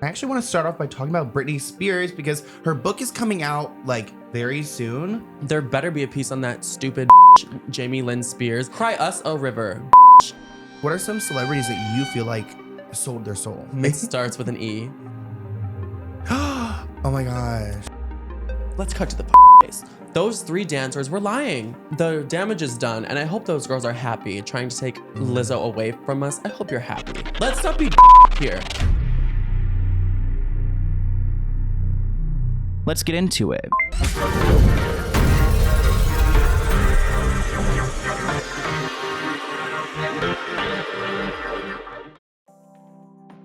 I actually want to start off by talking about Britney Spears because her book is coming out like very soon. There better be a piece on that stupid Jamie Lynn Spears. Cry us a river. What are some celebrities that you feel like sold their soul? It starts with an E. Oh my gosh. Let's cut to the case. Those 3 dancers were lying. The damage is done, and I hope those girls are happy. Trying to take Lizzo away from us. I hope you're happy. Let's not be here. Let's get into it.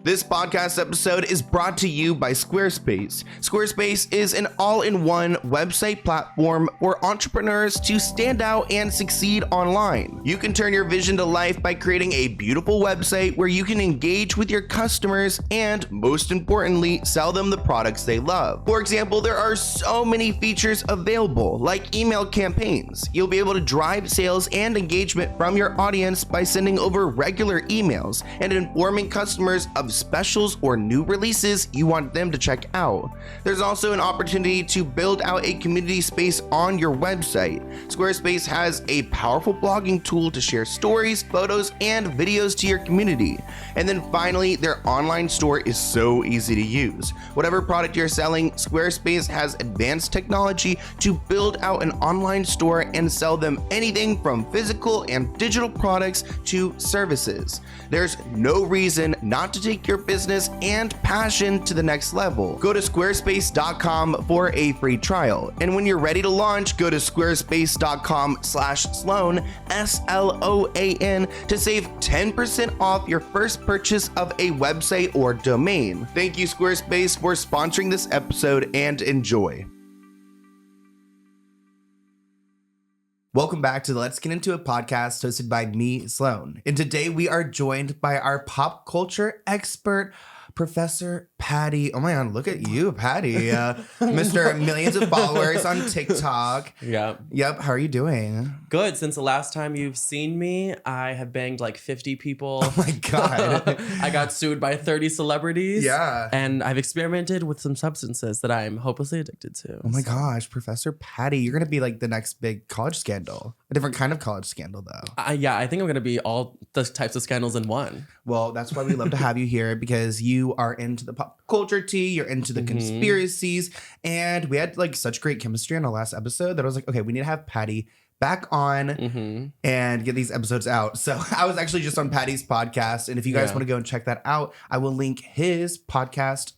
This podcast episode is brought to you by Squarespace. Squarespace is an all-in-one website platform for entrepreneurs to stand out and succeed online. You can turn your vision to life by creating a beautiful website where you can engage with your customers and, most importantly, sell them the products they love. For example, there are so many features available, like email campaigns. You'll be able to drive sales and engagement from your audience by sending over regular emails and informing customers of specials or new releases you want them to check out. There's also an opportunity to build out a community space on your website. Squarespace has a powerful blogging tool to share stories, photos, and videos to your community. And then finally, their online store is so easy to use. Whatever product you're selling, Squarespace has advanced technology to build out an online store and sell them anything from physical and digital products to services. There's no reason not to take your business and passion to the next level. Go to squarespace.com for a free trial. And when you're ready to launch, go to squarespace.com/Sloan, SLOAN, to save 10% off your first purchase of a website or domain. Thank you, Squarespace, for sponsoring this episode, and enjoy. Welcome back to the Let's Get Into It podcast hosted by me, Sloan. And today we are joined by our pop culture expert, Professor Patty. Oh my God, look at you, Patty. Mr. Millions of followers on TikTok. Yep. How are you doing? Good. Since the last time you've seen me, I have banged like 50 people. Oh my God. I got sued by 30 celebrities. Yeah. And I've experimented with some substances that I'm hopelessly addicted to. Oh my gosh, Professor Patty. You're going to be like the next big college scandal. A different kind of college scandal, though. Yeah, I think I'm going to be all the types of scandals in one. Well, that's why we love to have you here, because you are into the pop culture tea, you're into the conspiracies, and we had like such great chemistry on our last episode that I was like, okay, we need to have Patty back on and get these episodes out. So I was actually just on Patty's podcast, and if you guys want to go and check that out, I will link his podcast.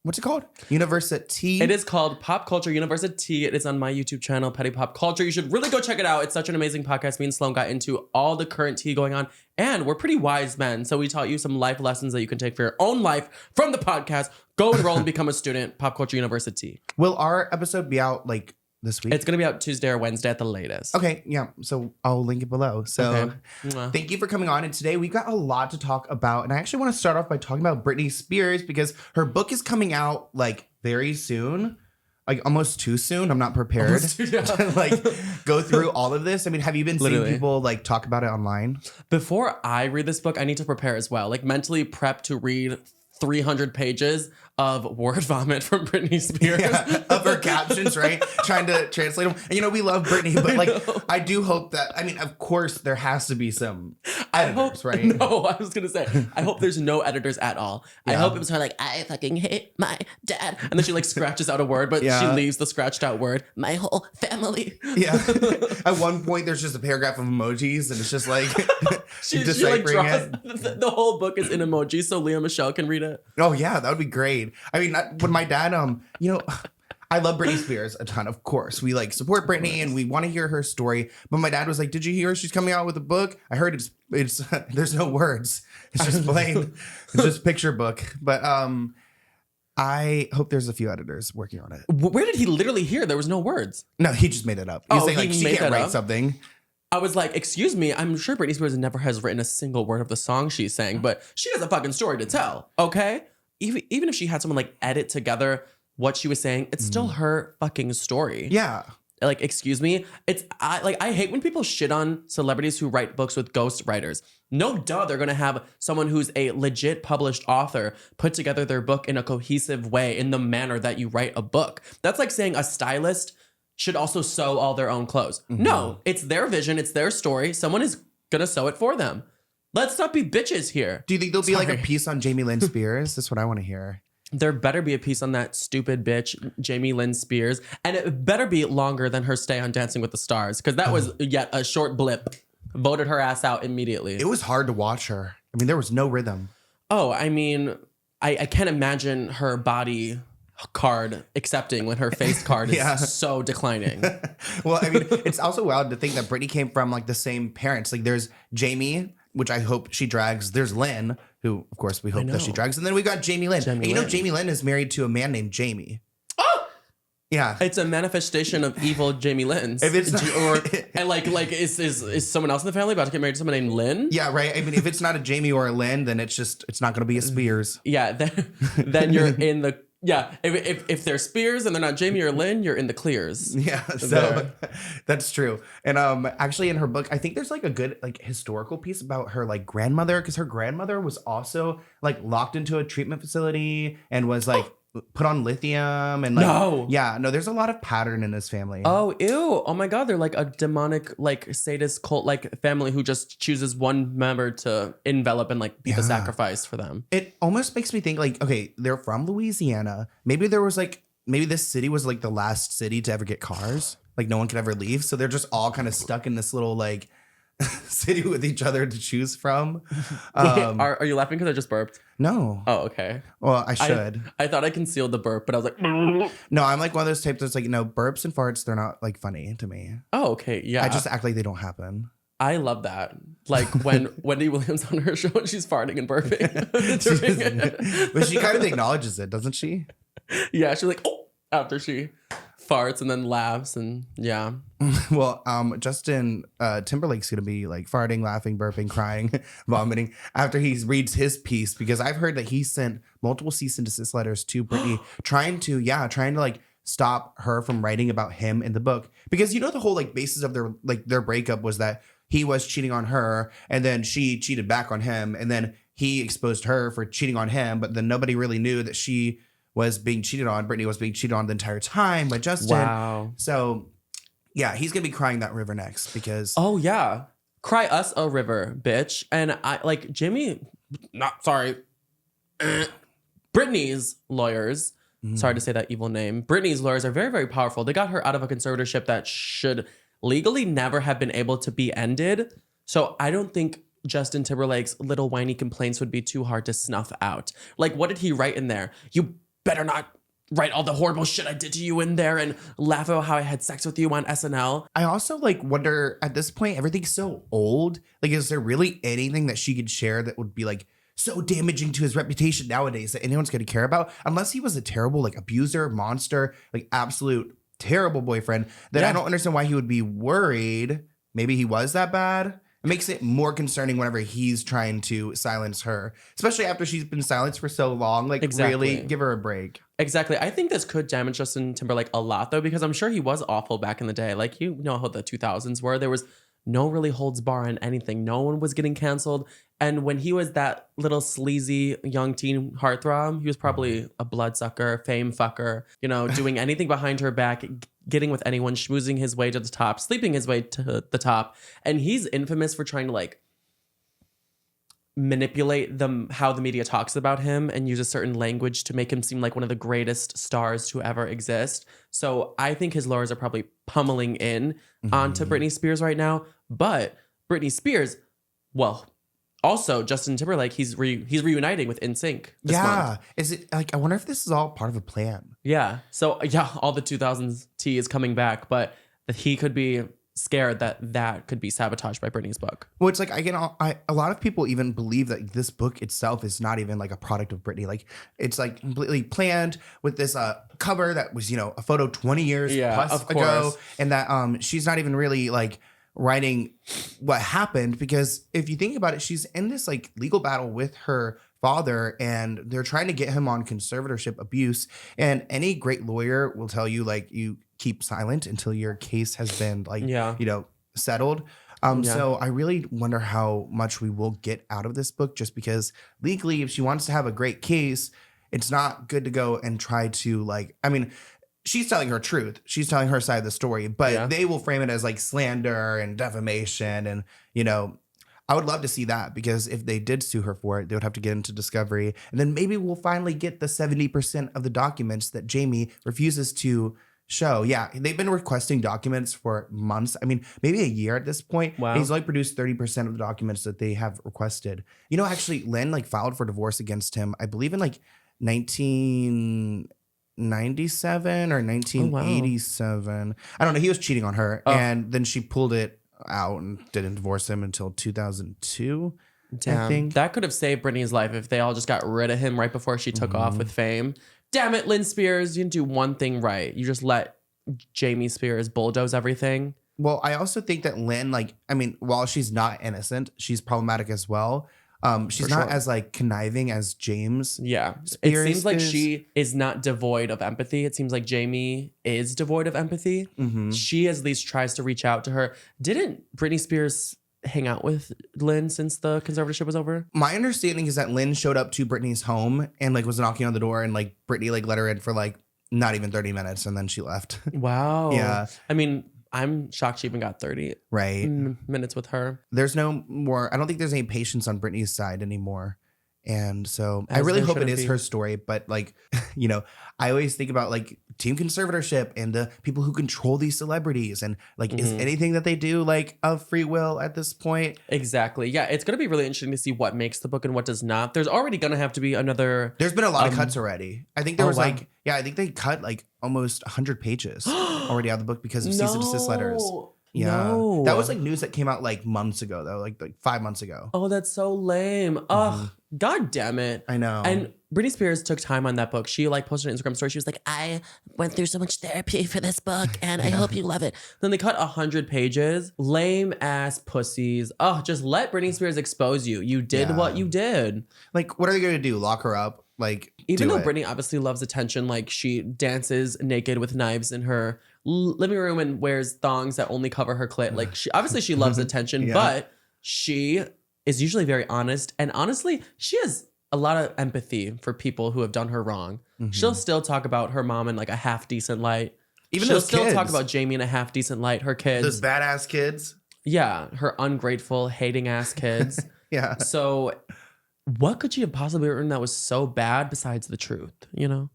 What's it called? University. It is called Pop Culture University. It is on my YouTube channel, Petty Pop Culture. You should really go check it out. It's such an amazing podcast. Me and Sloan got into all the current tea going on. And we're pretty wise men. So we taught you some life lessons that you can take for your own life from the podcast. Go enroll and become a student. Pop Culture University. Will our episode be out like this week? It's going to be out Tuesday or Wednesday at the latest. Okay, yeah. So I'll link it below. So Thank you for coming on. And today we've got a lot to talk about. And I actually want to start off by talking about Britney Spears because her book is coming out like very soon. Like almost too soon. I'm not prepared to like go through all of this. I mean, have you been seeing people like talk about it online? Before I read this book, I need to prepare as well. Like mentally prep to read 300 pages of word vomit from Britney Spears. Yeah, of her captions, right? Trying to translate them. And you know, we love Britney, but like, I do hope that, I mean, of course, there has to be some editors, right? No, I was going to say, I hope there's no editors at all. Yeah. I hope it was her like, I fucking hate my dad. And then she like scratches out a word, but she leaves the scratched out word, my whole family. Yeah. At one point, there's just a paragraph of emojis and it's just like, she like draws, the whole book is in emojis so Leah Michelle can read it. Oh yeah, that would be great. I mean, when my dad, you know, I love Britney Spears a ton, of course. We like support Britney and we want to hear her story. But my dad was like, did you hear she's coming out with a book? I heard it's there's no words. It's just plain, it's just picture book. But I hope there's a few editors working on it. Where did he literally hear there was no words? No, he just made it up. He's saying like, she can't write something. I was like, excuse me, I'm sure Britney Spears never has written a single word of the song she's sang, but she has a fucking story to tell, okay? Even if she had someone like edit together what she was saying, it's still her fucking story. Yeah. Like, excuse me, I hate when people shit on celebrities who write books with ghost writers. No, duh. They're going to have someone who's a legit published author put together their book in a cohesive way in the manner that you write a book. That's like saying a stylist should also sew all their own clothes. No, it's their vision. It's their story. Someone is going to sew it for them. Let's not be bitches here. Do you think there'll be like a piece on Jamie Lynn Spears? That's what I want to hear. There better be a piece on that stupid bitch, Jamie Lynn Spears. And it better be longer than her stay on Dancing with the Stars. Because that was yet a short blip. Voted her ass out immediately. It was hard to watch her. I mean, there was no rhythm. Oh, I mean, I can't imagine her body card accepting when her face card is so declining. Well, I mean, it's also wild to think that Britney came from like the same parents. Like there's Jamie, which I hope she drags. There's Lynn, who of course we hope that she drags. And then we got Jamie Lynn. Jamie Lynn is married to a man named Jamie. Oh! Yeah. It's a manifestation of evil Jamie Lynn's. If it's not, is someone else in the family about to get married to someone named Lynn? Yeah, right. I mean, if it's not a Jamie or a Lynn, then it's not going to be a Spears. Yeah, then you're in the... Yeah, if they're Spears and they're not Jamie or Lynn, you're in the clears. Yeah, so that's true. And actually in her book, I think there's like a good like historical piece about her like grandmother, because her grandmother was also like locked into a treatment facility and was like put on lithium and like there's a lot of pattern in this family. Oh, ew. Oh my God, they're like a demonic like sadist cult like family who just chooses one member to envelop and like be the sacrifice for them. It almost makes me think like, okay, they're from Louisiana. Maybe this city was like the last city to ever get cars. Like no one could ever leave. So they're just all kind of stuck in this little like city with each other to choose from. Are you laughing because I just burped? No. Oh, okay. Well, I should. I thought I concealed the burp, but I was like, no, I'm like one of those types that's like, burps and farts, they're not like funny to me. Oh, okay. Yeah. I just act like they don't happen. I love that. Like when Wendy Williams on her show and she's farting and burping. But she kind of acknowledges it, doesn't she? Yeah, she's like, oh, after she farts and then laughs and yeah. Well, Justin Timberlake's gonna be like farting, laughing, burping, crying, vomiting after he reads his piece, because I've heard that he sent multiple cease and desist letters to Britney trying to like stop her from writing about him in the book, because the whole like basis of their breakup was that he was cheating on her and then she cheated back on him and then he exposed her for cheating on him, but then nobody really knew that she was being cheated on. Britney was being cheated on the entire time by Justin. Wow. So yeah, he's gonna be crying that river next because cry us a river, bitch. And I like Britney's lawyers. Sorry to say that evil name. Britney's lawyers are very, very powerful. They got her out of a conservatorship that should legally never have been able to be ended. So I don't think Justin Timberlake's little whiny complaints would be too hard to snuff out. Like, what did he write in there? You better not write all the horrible shit I did to you in there and laugh about how I had sex with you on SNL. I also like wonder at this point, everything's so old. Like, is there really anything that she could share that would be like so damaging to his reputation nowadays that anyone's going to care about? Unless he was a terrible like abuser, monster, like absolute terrible boyfriend, then I don't understand why he would be worried. Maybe he was that bad. It makes it more concerning whenever he's trying to silence her, especially after she's been silenced for so long. Like, really give her a break. Exactly. I think this could damage Justin Timberlake a lot, though, because I'm sure he was awful back in the day. Like, you know how the 2000s were. There was no really holds bar on anything. No one was getting canceled. And when he was that little sleazy young teen heartthrob, he was probably a bloodsucker, fame fucker, doing anything behind her back, getting with anyone, schmoozing his way to the top, sleeping his way to the top. And he's infamous for trying to like manipulate how the media talks about him and use a certain language to make him seem like one of the greatest stars to ever exist. So I think his lawyers are probably pummeling in onto Britney Spears right now. But Britney Spears, well, also Justin Timberlake, he's reuniting with NSYNC this month. Is it like, I wonder if this is all part of a plan. Yeah. So all the 2000s tea is coming back, but that he could be scared that could be sabotaged by Britney's book. Well, it's like a lot of people even believe that this book itself is not even like a product of Britney. Like, it's like completely planned with this cover that was a photo 20 years plus ago, and that she's not even really like writing what happened, because if you think about it, she's in this like legal battle with her father and they're trying to get him on conservatorship abuse, and any great lawyer will tell you like you keep silent until your case has been like settled. So I really wonder how much we will get out of this book, just because legally, if she wants to have a great case, it's not good to go and try to like, I mean, she's telling her truth. She's telling her side of the story, but they will frame it as like slander and defamation. And, you know, I would love to see that, because if they did sue her for it, they would have to get into discovery. And then maybe we'll finally get the 70% of the documents that Jamie refuses to show. Yeah, they've been requesting documents for months. I mean, maybe a year at this point. Wow. He's only produced 30% of the documents that they have requested. You know, actually, Lynn like filed for divorce against him, I believe in like 1997 or 1987. Wow. I don't know. He was cheating on her. And then she pulled it out and didn't divorce him until 2002. Damn. I think That could have saved Britney's life if they all just got rid of him right before she took off with fame. Damn it, Lynn Spears. You didn't do one thing right. You just let Jamie Spears bulldoze everything. Well, I also think that Lynn, like, I mean, while she's not innocent, she's problematic as well. She's not as like conniving as James. Yeah. Spears it seems like is. she is not devoid of empathy. It seems like Jamie is devoid of empathy. She at least tries to reach out to her. Didn't Britney Spears hang out with Lynn since the conservatorship was over? My understanding is that Lynn showed up to Britney's home and like was knocking on the door, and like Britney like let her in for like not even 30 minutes, and then she left. Wow. Yeah. I mean, I'm shocked she even got 30 minutes with her. There's no more. I don't think there's any patience on Britney's side anymore. And so I As really there hope it shouldn't is be. her story. But like, you know, I always think about like Team Conservatorship and the people who control these celebrities. And like, is anything that they do like of free will at this point? Exactly. Yeah, it's going to be really interesting to see what makes the book and what does not. There's already going to have to be another... There's been a lot of cuts already. I think there was wow. like, yeah, I think they cut like almost 100 pages already out of the book because of cease and desist letters. Yeah. No. That was like news that came out like months ago though, like 5 months ago. Oh, that's so lame. Ugh, God damn it. I know. And Britney Spears took time on that book. She like posted an Instagram story. She was like, I went through so much therapy for this book and I hope you love it. Then they cut 100 pages. Lame ass pussies. Oh, just let Britney Spears expose you. You did what you did. Like, what are they going to do? Lock her up? Like, Even do though it. Britney obviously loves attention, like she dances naked with knives in her living room and wears thongs that only cover her clit. Like she loves attention, but she is usually very honest. And honestly, she has a lot of empathy for people who have done her wrong. She'll still talk about her mom in like a half decent light. Even She'll those still kids. talk about Jamie in a half decent light. Her kids. Those badass kids. Yeah, her ungrateful, hating ass kids. Yeah. So what could she have possibly written that was so bad besides the truth, you know?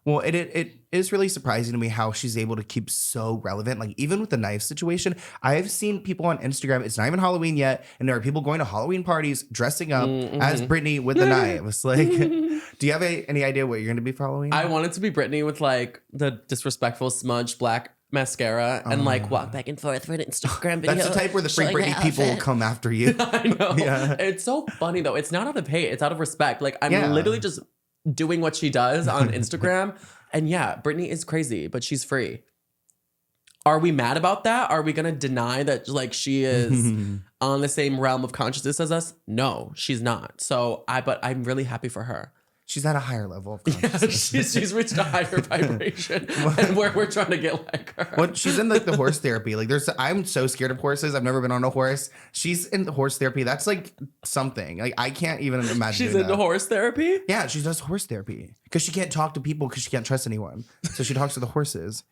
Well, it is really surprising to me how she's able to keep so relevant. Like, even with the knife situation, I've seen people on Instagram, it's not even Halloween yet, and there are people going to Halloween parties dressing up as Britney with the knife. It's like, do you have any idea what you're going to be for Halloween? I wanted to be Britney with like the disrespectful smudge black mascara and like walk back and forth for an Instagram video. That's the type where the Free Britney people will come after you. I know. Yeah. It's so funny though. It's not out of hate. It's out of respect. Like I'm literally just doing what she does on Instagram. And yeah, Britney is crazy, but she's free. Are we mad about that? Are we going to deny that like she is on the same realm of consciousness as us? No, she's not. But I'm really happy for her. She's at a higher level of consciousness. Yeah, she's reached a higher vibration and we're trying to get like her. Well, she's in like the horse therapy. Like I'm so scared of horses. I've never been on a horse. She's in the horse therapy. That's like something. Like I can't even imagine. She's doing into that. horse therapy? Yeah, she does horse therapy because she can't talk to people because she can't trust anyone. So she talks to the horses.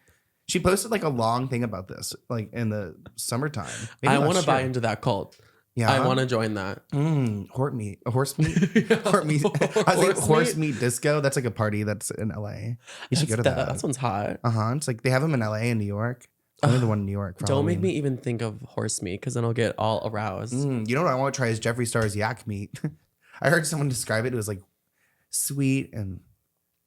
She posted like a long thing about this, like in the summertime. Maybe I want to last buy year. into that cult. Yeah, I want to join that. Horse meat, horse meat. I think horse meat disco. That's like a party that's in LA. You should go to that. That sounds hot. It's like they have them in LA and New York. Only the one in New York. Don't make me even think of horse meat because then I'll get all aroused. You know what I want to try is Jeffree Star's yak meat. I heard someone describe it. It was like sweet and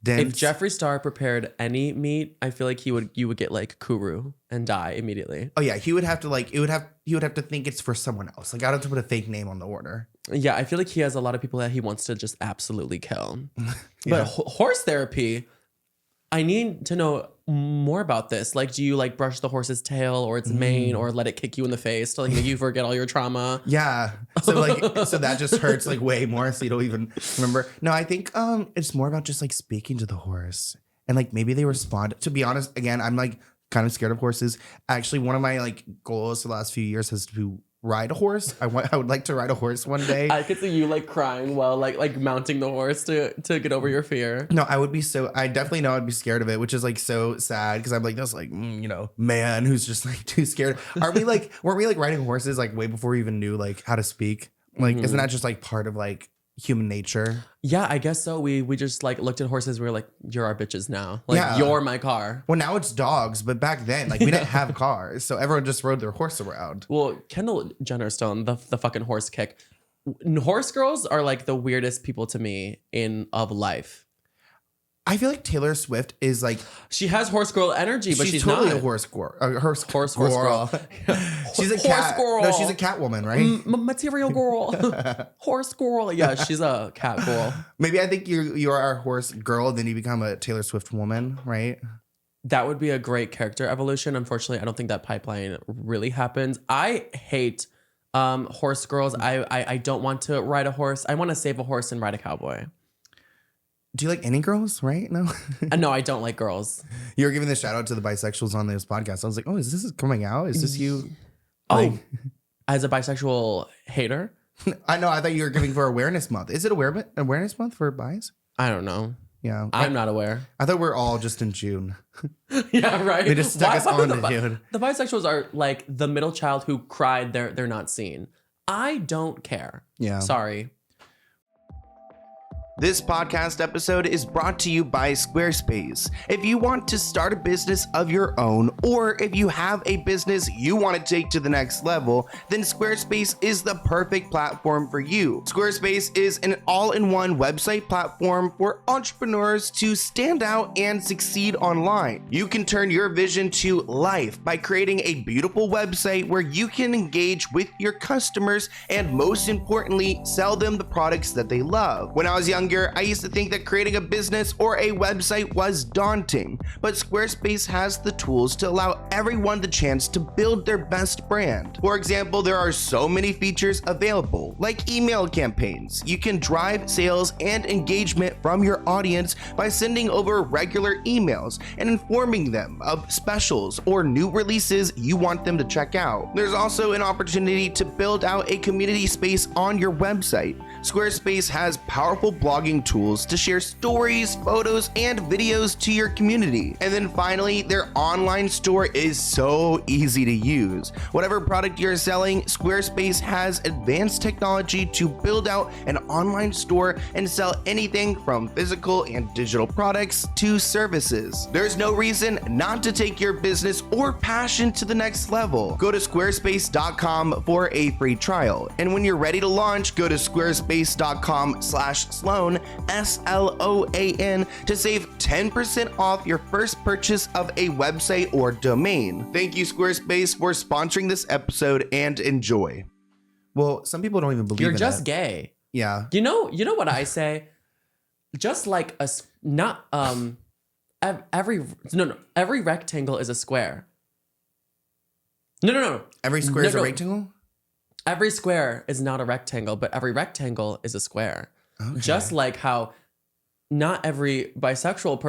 dense. If Jeffree Star prepared any meat, I feel like you would get like kuru and die immediately. Oh yeah, he would have to like he would have to think it's for someone else. Like I'd have to put a fake name on the order. Yeah, I feel like he has a lot of people that he wants to just absolutely kill. Yeah. But horse therapy, I need to know more about this. Like, do you like brush the horse's tail or its mane or let it kick you in the face to like make you forget all your trauma? Yeah. So that just hurts like way more. So you don't even remember. No, I think it's more about just like speaking to the horse and like maybe they respond. To be honest, again, I'm like kind of scared of horses. Actually, one of my like goals the last few years has to ride a horse. I would like to ride a horse one day. I could see you like crying while like mounting the horse to get over your fear. No, I definitely know I'd be scared of it, which is like so sad because I'm like, that's like, man who's just like too scared. Weren't we like riding horses like way before we even knew like how to speak? Like, isn't that just like part of like human nature? Yeah, I guess so. We just like looked at horses. We were like, you're our bitches now. Like, you're my car. Well, now it's dogs, but back then, like we didn't have cars, so everyone just rode their horse around. Well, Kendall Jenner still on the fucking horse kick. Horse girls are like the weirdest people to me of life. I feel like Taylor Swift is like, she has horse girl energy, but she's totally not a horse girl. Horse girl. She's a horse cat. girl. No, she's a cat woman, right? Material girl. Horse girl. Yeah, she's a cat girl. Maybe I think you are our horse girl, then you become a Taylor Swift woman, right? That would be a great character evolution. Unfortunately, I don't think that pipeline really happens. I hate horse girls. I don't want to ride a horse. I want to save a horse and ride a cowboy. Do you like any girls, right? No? No, I don't like girls. You were giving the shout out to the bisexuals on this podcast. I was like, oh, is this coming out? Is this you? As a bisexual hater? I know. I thought you were giving for Awareness Month. Is it Awareness Month for bis? I don't know. Yeah. I'm not aware. I thought we're all just in June. Yeah, right. They just stuck us on to June. The bisexuals are like the middle child who cried they're not seen. I don't care. Yeah. Sorry. This podcast episode is brought to you by Squarespace. If you want to start a business of your own, or if you have a business you want to take to the next level, then Squarespace is the perfect platform for you. Squarespace is an all-in-one website platform for entrepreneurs to stand out and succeed online. You can turn your vision to life by creating a beautiful website where you can engage with your customers and, most importantly, sell them the products that they love. When I was younger, I used to think that creating a business or a website was daunting, but Squarespace has the tools to allow everyone the chance to build their best brand. For example, there are so many features available, like email campaigns. You can drive sales and engagement from your audience by sending over regular emails and informing them of specials or new releases you want them to check out. There's also an opportunity to build out a community space on your website. Squarespace has powerful blogging tools to share stories, photos, and videos to your community. And then finally, their online store is so easy to use. Whatever product you're selling, Squarespace has advanced technology to build out an online store and sell anything from physical and digital products to services. There's no reason not to take your business or passion to the next level. Go to squarespace.com for a free trial. And when you're ready to launch, go to squarespace.com/Sloan, SLOAN, to save 10% off your first purchase of a website or domain. Thank you, Squarespace, for sponsoring this episode, and enjoy. Well, some people don't even believe you're just gay. Yeah. You know what I say? Just like every rectangle is a square. No. Every square is a rectangle? Every square is not a rectangle, but every rectangle is a square. Okay. Just like how not all bisexual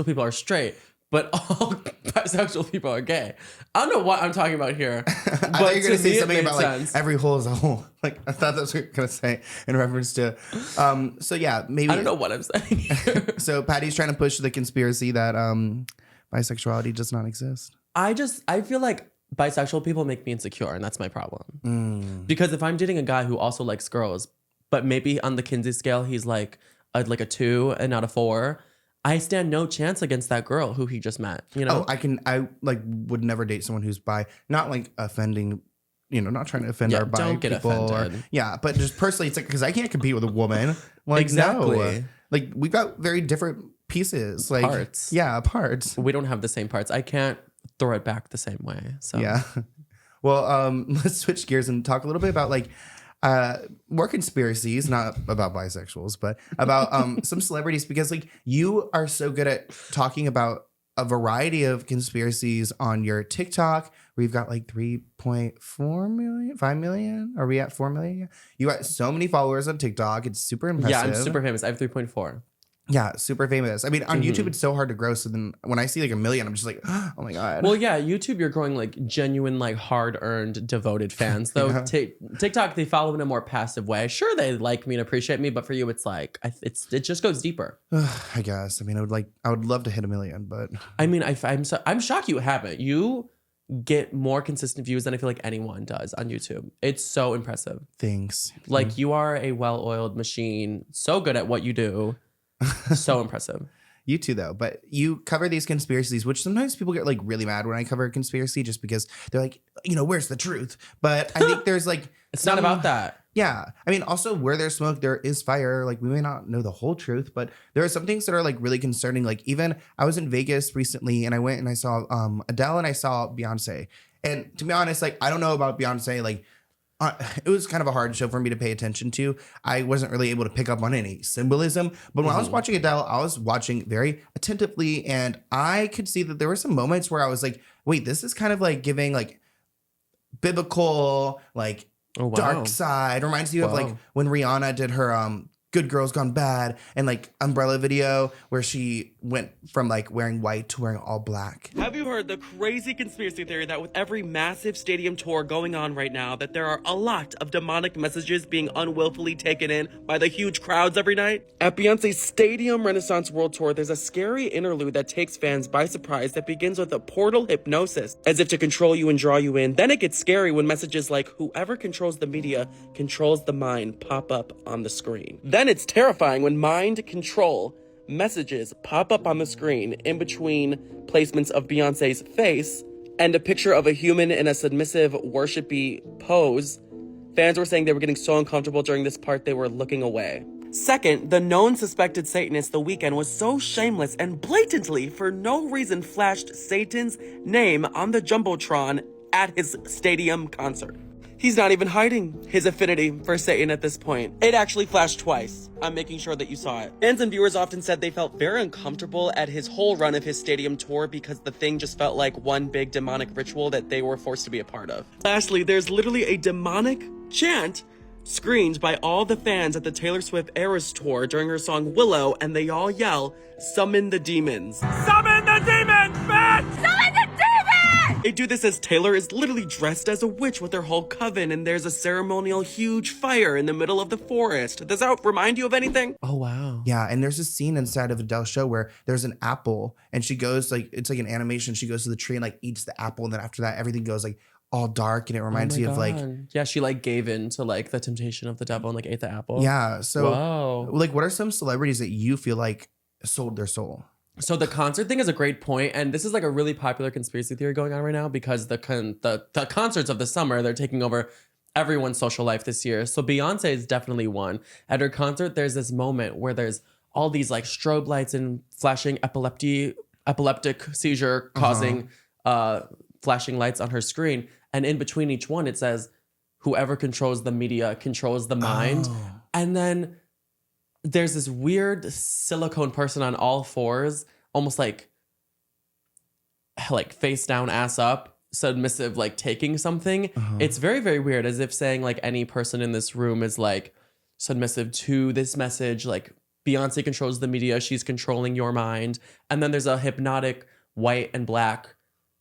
people are straight, but all bisexual people are gay. I don't know what I'm talking about here. I thought you were going to say something about like every hole is a hole. Like I thought that's what you were going to say in reference to. So yeah, maybe. I don't know what I'm saying here. So Patty's trying to push the conspiracy that bisexuality does not exist. I feel like bisexual people make me insecure, and that's my problem. Because if I'm dating a guy who also likes girls, but maybe on the Kinskey scale he's like a 2 and not a 4, I stand no chance against that girl who he just met. You know, I would never date someone who's bi. Not like offending, not trying to offend our bi don't get people. offended. But just personally, it's like because I can't compete with a woman. Like exactly. No. Like we've got very different pieces, like parts. Yeah, parts. We don't have the same parts. I can't throw it back the same way. So yeah. Well, let's switch gears and talk a little bit about like more conspiracies, not about bisexuals, but about some celebrities, because like you are so good at talking about a variety of conspiracies on your TikTok. We've got like 3.4 million, 5 million. Are we at 4 million? You got so many followers on TikTok. It's super impressive. Yeah, I'm super famous. I have 3.4. Yeah, super famous. I mean, on YouTube, it's so hard to grow. So then when I see like 1 million, I'm just like, oh my God. Well, yeah, YouTube, you're growing like genuine, like hard-earned, devoted fans. Though Yeah. TikTok, they follow in a more passive way. Sure, they like me and appreciate me, but for you, it's like it just goes deeper. I guess. I mean, I would love to hit 1 million, but I mean, I'm shocked you haven't. You get more consistent views than I feel like anyone does on YouTube. It's so impressive. thanks. Like you are a well-oiled machine, so good at what you do. So impressive. You too, though. But you cover these conspiracies, which sometimes people get like really mad when I cover a conspiracy just because they're like, where's the truth? But I think there's like It's not about that. Yeah. I mean, also where there's smoke, there is fire. Like we may not know the whole truth, but there are some things that are like really concerning. Like even I was in Vegas recently and I went and I saw Adele and I saw Beyonce. And to be honest, like I don't know about Beyonce. Like it was kind of a hard show for me to pay attention to. I wasn't really able to pick up on any symbolism. But when I was watching Adele, I was watching very attentively. And I could see that there were some moments where I was like, wait, this is kind of like giving like biblical, like, Oh, wow. dark side. Reminds you of like when Rihanna did her Good Girls Gone Bad and like Umbrella video where she went from like wearing white to wearing all black. Have you heard the crazy conspiracy theory that with every massive stadium tour going on right now that there are a lot of demonic messages being unwillfully taken in by the huge crowds every night? At Beyonce's Stadium Renaissance World Tour, there's a scary interlude that takes fans by surprise that begins with a portal hypnosis, as if to control you and draw you in. Then it gets scary when messages like whoever controls the media controls the mind pop up on the screen. Then it's terrifying when mind control messages pop up on the screen in between placements of Beyonce's face and a picture of a human in a submissive, worshipy pose. Fans were saying they were getting so uncomfortable during this part they were looking away. Second, the known suspected Satanist The Weeknd was so shameless and blatantly, for no reason, flashed Satan's name on the Jumbotron at his stadium concert. He's not even hiding his affinity for Satan at this point. It actually flashed twice. I'm making sure that you saw it. Fans and viewers often said they felt very uncomfortable at his whole run of his stadium tour because the thing just felt like one big demonic ritual that they were forced to be a part of. Lastly, there's literally a demonic chant screened by all the fans at the Taylor Swift Eras tour during her song Willow, and they all yell, "Summon the demons." Summon the demons, bitch! Summon the demons! They do this as Taylor is literally dressed as a witch with her whole coven, and there's a ceremonial huge fire in the middle of the forest. Does that remind you of anything? Oh, wow. Yeah, and there's a scene inside of Adele's show where there's an apple and she goes like, it's like an animation. She goes to the tree and like eats the apple. And then after that, everything goes like all dark and it reminds you of like, yeah, she like gave in to like the temptation of the devil and like ate the apple. yeah. So wow. like, what are some celebrities that you feel like sold their soul? So the concert thing is a great point, and this is like a really popular conspiracy theory going on right now because the concerts of the summer, they're taking over everyone's social life this year. So Beyonce is definitely one. At her concert, there's this moment where there's all these like strobe lights and flashing epileptic seizure causing flashing lights on her screen, and in between each one it says, "Whoever controls the media controls the mind," and then there's this weird silicone person on all fours, almost like face down, ass up, submissive, like taking something. It's very, very weird, as if saying like any person in this room is like submissive to this message. Like Beyonce controls the media, she's controlling your mind. And then there's a hypnotic white and black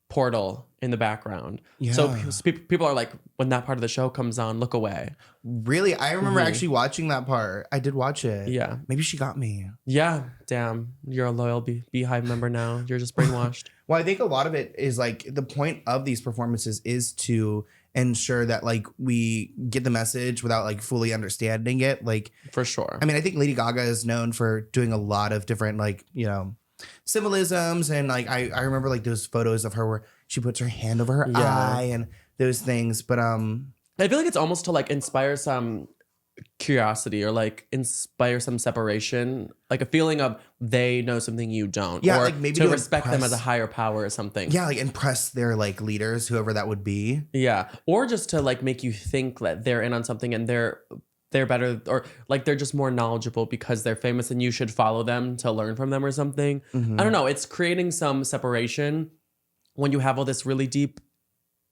portal in the background. Yeah. So people are like, when that part of the show comes on, look away. Really? I remember actually watching that part. I did watch it. Yeah. Maybe she got me. Yeah. Damn. You're a loyal Beehive member now. You're just brainwashed. Well, I think a lot of it is like the point of these performances is to ensure that like we get the message without like fully understanding it. Like, for sure. I mean, I think Lady Gaga is known for doing a lot of different like, symbolisms, and like I remember like those photos of her where she puts her hand over her eye and those things. But I feel like it's almost to like inspire some curiosity or like inspire some separation, like a feeling of they know something you don't. Yeah, or like maybe to respect them as a higher power or something. Yeah, like impress their like leaders, whoever that would be. Yeah, or just to like make you think that they're in on something and they're better, or like they're just more knowledgeable because they're famous and you should follow them to learn from them or something. I don't know. It's creating some separation when you have all this really deep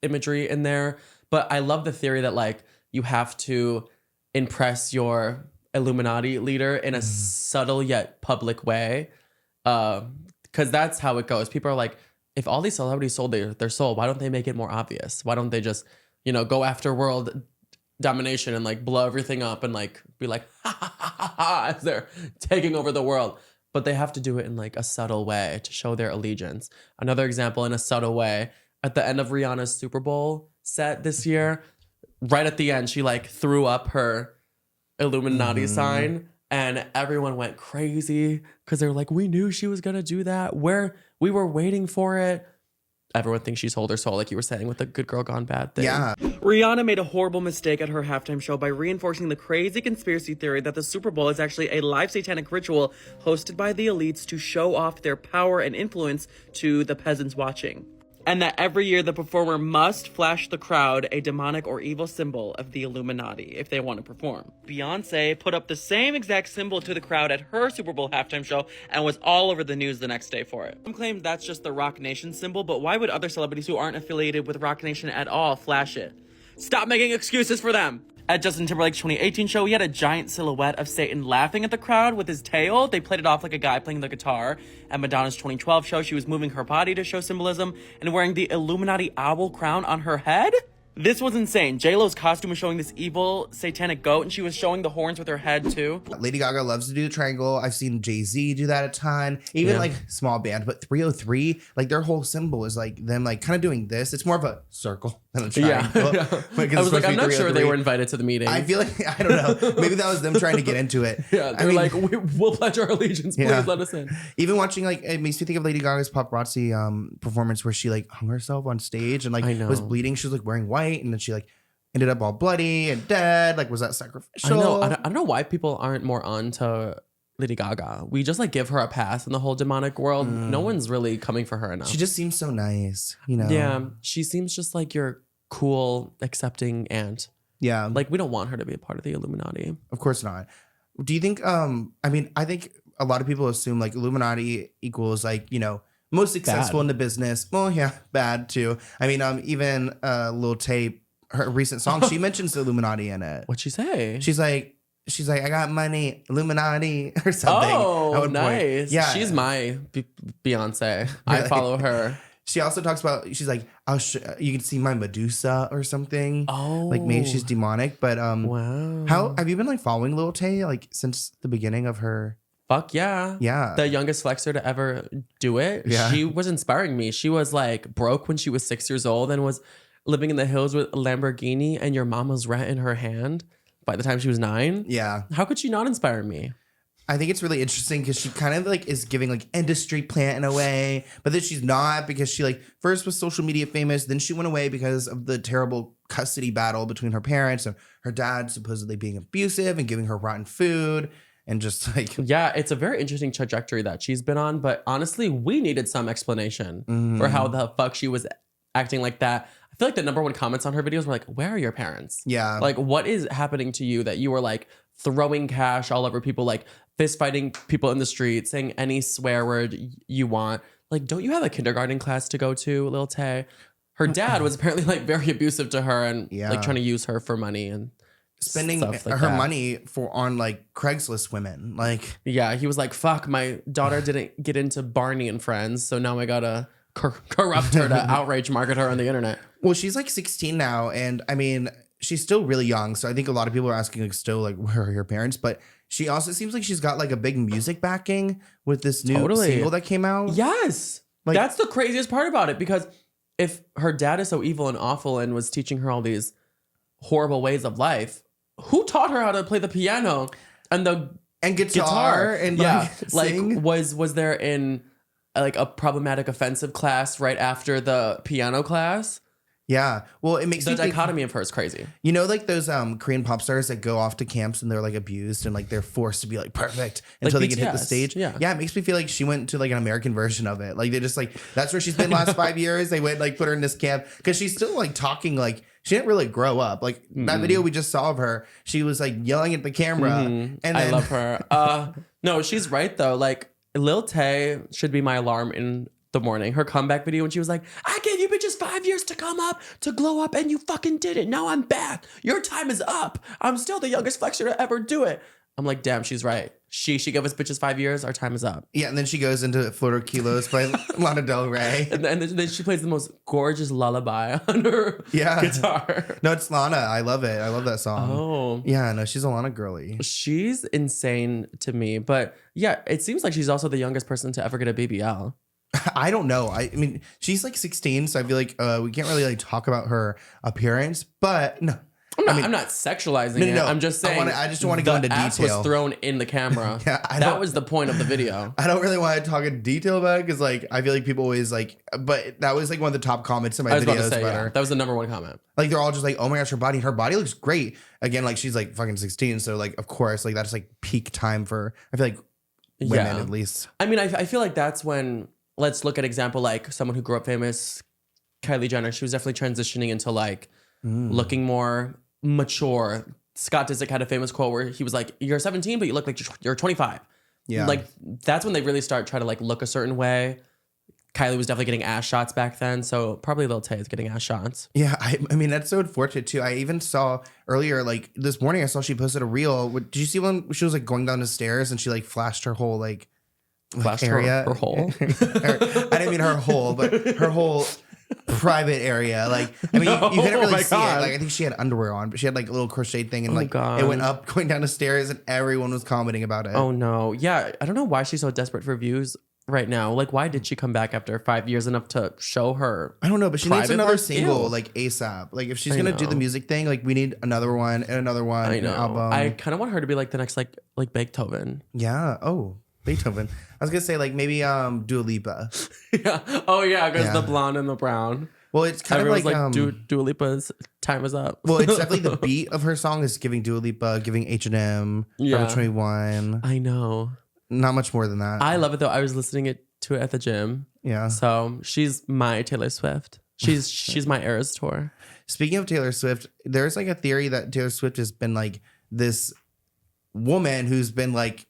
imagery in there. But I love the theory that like you have to impress your Illuminati leader in a subtle yet public way. Because that's how it goes. People are like, if all these celebrities sold their soul, why don't they make it more obvious? Why don't they just, go after world domination and like blow everything up and like be like, ha ha ha ha ha, as they're taking over the world? But they have to do it in like a subtle way to show their allegiance. Another example, in a subtle way, at the end of Rihanna's Super Bowl set this year, right at the end, she like threw up her Illuminati sign, and everyone went crazy because they were like, we knew she was gonna do that. We were waiting for it. Everyone thinks she sold her soul, like you were saying, with the good girl gone bad thing. Yeah. Rihanna made a horrible mistake at her halftime show by reinforcing the crazy conspiracy theory that the Super Bowl is actually a live satanic ritual hosted by the elites to show off their power and influence to the peasants watching. And that every year the performer must flash the crowd a demonic or evil symbol of the Illuminati if they want to perform. Beyonce put up the same exact symbol to the crowd at her Super Bowl halftime show and was all over the news the next day for it. Some claim that's just the Roc Nation symbol, but why would other celebrities who aren't affiliated with Roc Nation at all flash it? Stop making excuses for them! At Justin Timberlake's 2018 show, he had a giant silhouette of Satan laughing at the crowd with his tail. They played it off like a guy playing the guitar. At Madonna's 2012 show, she was moving her body to show symbolism and wearing the Illuminati owl crown on her head. This was insane. J-Lo's costume was showing this evil satanic goat, and she was showing the horns with her head too. Lady Gaga loves to do the triangle. I've seen Jay-Z do that a ton. Even like small band, but 303, like their whole symbol is like them like kind of doing this. It's more of a circle than a triangle. Yeah. I was like, I'm not sure they were invited to the meeting. I feel like, I don't know. Maybe that was them trying to get into it. Yeah, they're like, we'll pledge our allegiance. Please let us in. Even watching, like, it makes me think of Lady Gaga's paparazzi performance where she like hung herself on stage and like was bleeding. She was like wearing white, and then she like ended up all bloody and dead. Like, was that sacrificial? I don't know why people aren't more on to Lady Gaga. We just like give her a pass in the whole demonic world. No one's really coming for her enough. She just seems so nice, you know? Yeah, she seems just like your cool, accepting aunt. Yeah. Like, we don't want her to be a part of the Illuminati. Of course not. Do you think, I think a lot of people assume like Illuminati equals like, most successful in the business. Well, yeah, bad too. I mean, even Lil Tay, her recent song, she mentions the Illuminati in it. What'd she say? She's like, I got money, Illuminati or something. Oh, nice. Point. Yeah. She's my Beyonce. I follow her. She also talks about, she's like, you can see my Medusa or something. Oh. Like maybe she's demonic. But wow. How have you been like following Lil Tay like since the beginning of her? Fuck yeah. Yeah. The youngest flexer to ever do it. Yeah. She was inspiring me. She was like broke when she was 6 years old and was living in the hills with a Lamborghini and your mama's rent in her hand by the time she was 9. Yeah. How could she not inspire me? I think it's really interesting because she kind of like is giving like industry plant in a way, but then she's not, because she like first was social media famous. Then she went away because of the terrible custody battle between her parents and her dad supposedly being abusive and giving her rotten food. And just like, yeah, it's a very interesting trajectory that she's been on. But honestly, we needed some explanation for how the fuck she was acting like that. I feel like the number one comments on her videos were like, where are your parents? Yeah. Like, what is happening to you that you were like throwing cash all over people, like fist fighting people in the street, saying any swear word you want? Like, don't you have a kindergarten class to go to, Lil Tay? Her dad was apparently like very abusive to her and like trying to use her for money and spending stuff like her that. money on like Craigslist women. Like, yeah, he was like, fuck, my daughter didn't get into Barney and Friends, so now I gotta corrupt her to outrage market her on the internet. Well, she's like 16 now, and I mean, she's still really young, so I think a lot of people are asking like still like, where are your parents? But she also seems like she's got like a big music backing with this new single that came out. Yes. Like, that's the craziest part about it, because if her dad is so evil and awful and was teaching her all these horrible ways of life, who taught her how to play the piano and the guitar and sing? Was there in like a problematic offensive class right after the piano class? Yeah. Well, it makes the me think, dichotomy of her is crazy. You know, like those Korean pop stars that go off to camps and they're like abused and like they're forced to be like perfect until like they can hit the stage. Yeah. It makes me feel like she went to like an American version of it. Like they just like, that's where she's been last 5 years. They went like put her in this camp because she's still like talking like, she didn't really grow up. Like that video we just saw of her, she was like yelling at the camera. And then, I love her. No, she's right though. Like Lil Tay should be my alarm in the morning. Her comeback video when she was like, I gave you bitches 5 years to come up, to glow up, and you fucking did it. Now I'm back. Your time is up. I'm still the youngest flexer to ever do it. I'm like, damn, she's right. She gave us bitches 5 years. Our time is up. Yeah, and then she goes into Florida Kilos by Lana Del Rey. And then she plays the most gorgeous lullaby on her guitar. No, it's Lana. I love it. I love that song. Oh. Yeah, no, she's a Lana girly. She's insane to me. But yeah, it seems like she's also the youngest person to ever get a BBL. I don't know. I mean, she's like 16, so I feel like we can't really like talk about her appearance, but no. I'm not sexualizing it. No. I'm just saying. I just don't want to go into ass detail. Was thrown in the camera. That was the point of the video. I don't really want to talk in detail about it because, like, I feel like people always like. But that was like one of the top comments in my videos about her. That was the number one comment. Like they're all just like, "Oh my gosh, her body looks great." Again, like she's like fucking 16, so like of course, like that's like peak time for I feel like women at least. I mean, I feel like that's when let's look at example like someone who grew up famous, Kylie Jenner. She was definitely transitioning into like looking more mature. Scott Disick had a famous quote where he was like, "You're 17, but you look like you're 25." Yeah, like that's when they really start trying to like look a certain way. Kylie was definitely getting ass shots back then, so probably Lil Tay is getting ass shots. Yeah, I mean that's so unfortunate too. I even saw earlier, like this morning, I saw she posted a reel. Did you see when she was like going down the stairs and she like flashed her whole like flashed area? Her hole. I didn't mean her hole, but her whole private area. Like, I mean, you couldn't really see it. Like, I think she had underwear on, but she had like a little crochet thing, and it went up, going down the stairs, and everyone was commenting about it. Oh no, yeah, I don't know why she's so desperate for views right now. Like, why did she come back after 5 years enough to show her? I don't know, but she needs another single, Ew. like ASAP. Like, if she's gonna do the music thing, like we need another one and another one. I know. An album. I kind of want her to be like the next like Beethoven. Yeah. Oh. Beethoven. I was gonna say like maybe Dua Lipa. Yeah. Oh yeah, because the blonde and the brown. Well, it's kind Everyone's of like Dua Lipa's time is up. Well, it's definitely the beat of her song is giving Dua Lipa, giving H&M, Forever 21. I know. Not much more than that. I love it though. I was listening to it at the gym. Yeah. So she's my Taylor Swift. She's my Eras Tour. Speaking of Taylor Swift, there's like a theory that Taylor Swift has been like this woman who's been like